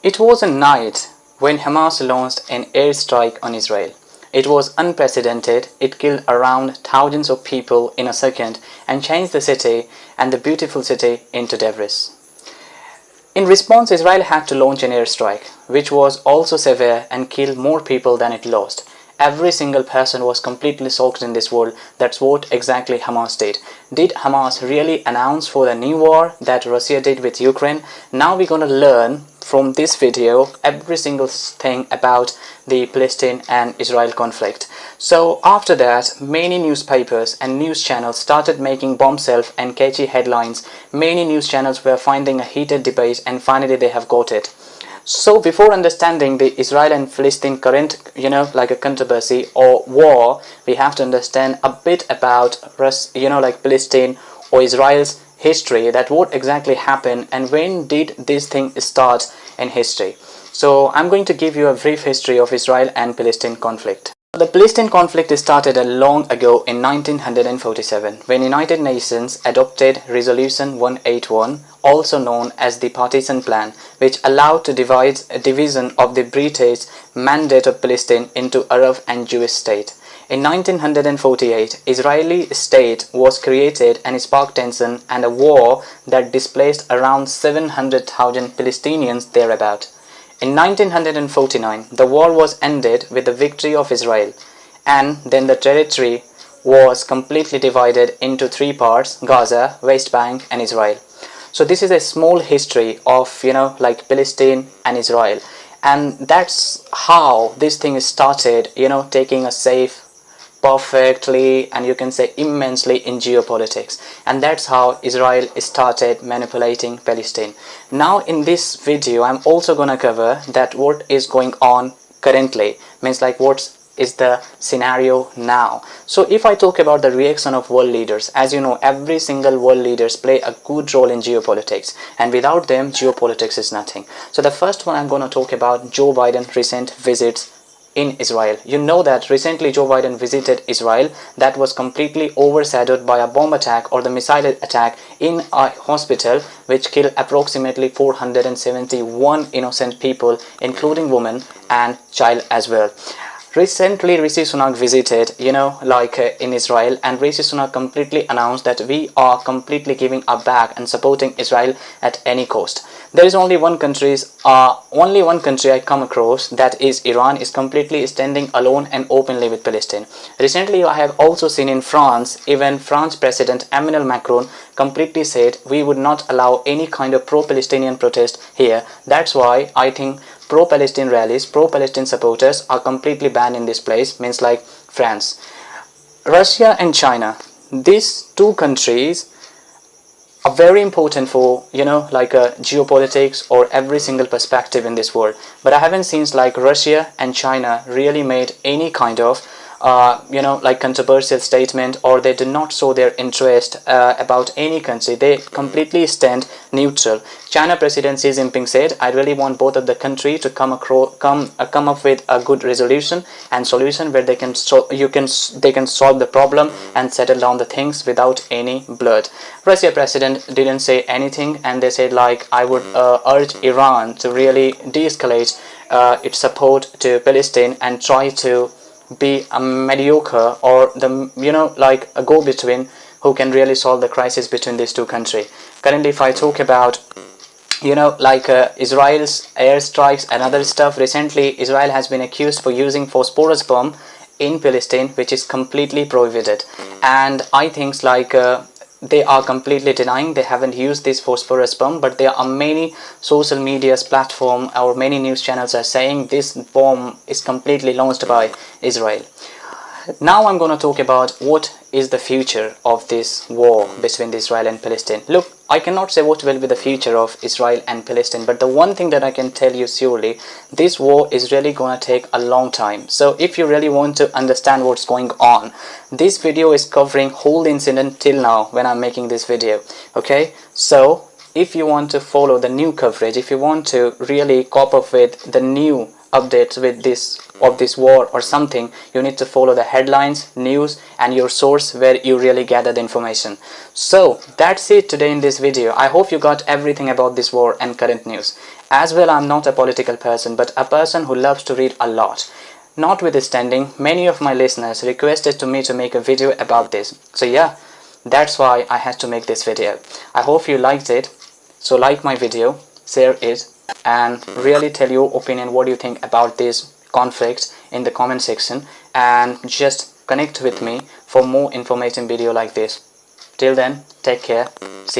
It was a night when Hamas launched an airstrike on Israel. It was unprecedented. It killed around thousands of people in a second and changed the city and the beautiful city into debris. In response, Israel had to launch an airstrike, which was also severe and killed more people than it lost. Every single person was completely soaked in this war. That's what exactly Hamas did. Did Hamas really announce for the new war that Russia did with Ukraine? Now we're going to learn from this video every single thing about the Palestine and Israel conflict. So after that, many newspapers and news channels started making bombshell and catchy headlines. Many news channels were finding a heated debate, and finally they have got it. So before understanding the Israel and Palestine current, like a controversy or war, we have to understand a bit about, Palestine or Israel's history, that what exactly happened and when did this thing start in history. So I'm going to give you a brief history of Israel and Palestine conflict. The Palestine conflict started long ago in 1947 when United Nations adopted Resolution 181, also known as the Partition Plan, which allowed to divide a division of the British Mandate of Palestine into Arab and Jewish state. In 1948, Israeli state was created and sparked tension and a war that displaced around 700,000 Palestinians thereabout. In 1949, the war was ended with the victory of Israel, and then the territory was completely divided into three parts: Gaza, West Bank and Israel. So this is a small history of, Palestine and Israel, and that's how this thing started, taking a safe perfectly, and you can say immensely, in geopolitics, and that's how Israel started manipulating Palestine. Now in this video I'm also gonna cover that what is going on currently, means like what is the scenario now. So if I talk about the reaction of world leaders, as you know, every single world leaders play a good role in geopolitics, and without them geopolitics is nothing. So the first one I'm going to talk about Joe Biden's recent visits in Israel. You know that recently Joe Biden visited Israel. That was completely overshadowed by a bomb attack or the missile attack in a hospital which killed approximately 471 innocent people, including women and child as well. Recently Rishi Sunak visited, in Israel, and Rishi Sunak completely announced that we are completely giving our back and supporting Israel at any cost. There is only one country I come across, that is Iran, is completely standing alone and openly with Palestine. Recently I have also seen in France, even France President Emmanuel Macron completely said we would not allow any kind of pro-Palestinian protest here. That's why I think pro-Palestine rallies, pro-Palestine supporters are completely banned in this place, means like France. Russia and China, these two countries are very important for, geopolitics or every single perspective in this world. But I haven't seen Russia and China really made any kind of controversial statement, or they do not show their interest about any country. They completely stand neutral. China President Xi Jinping said, I really want both of the country to come up with a good resolution and solution where they can solve the problem and settle down the things without any blood. Russia President didn't say anything, and they said I would urge Iran to really de-escalate its support to Palestine and try to be a mediocre, or a go-between who can really solve the crisis between these two countries. Currently, if I talk about Israel's airstrikes and other stuff, recently Israel has been accused for using phosphorus bomb in Palestine, which is completely prohibited, and I think they are completely denying they haven't used this phosphorus bomb, but there are many social media's platform or many news channels are saying this bomb is completely launched by Israel. Now I'm going to talk about what is the future of this war between Israel and Palestine. Look, I cannot say what will be the future of Israel and Palestine, but the one thing that I can tell you surely, this war is really going to take a long time. So if you really want to understand what's going on, this video is covering whole incident till now when I'm making this video. Okay, so if you want to follow the new coverage, if you want to really cope up with the new updates with this war or something, you need to follow the headlines, news, and your source where you really gather the information. So that's it today in this video. I hope you got everything about this war and current news. As well, I'm not a political person, but a person who loves to read a lot. Notwithstanding, many of my listeners requested to me to make a video about this. So yeah, that's why I had to make this video. I hope you liked it. So like my video, share it, and really tell your opinion, what do you think about this conflict in the comment section, and just connect with me for more informative video like this. Till then, take care. See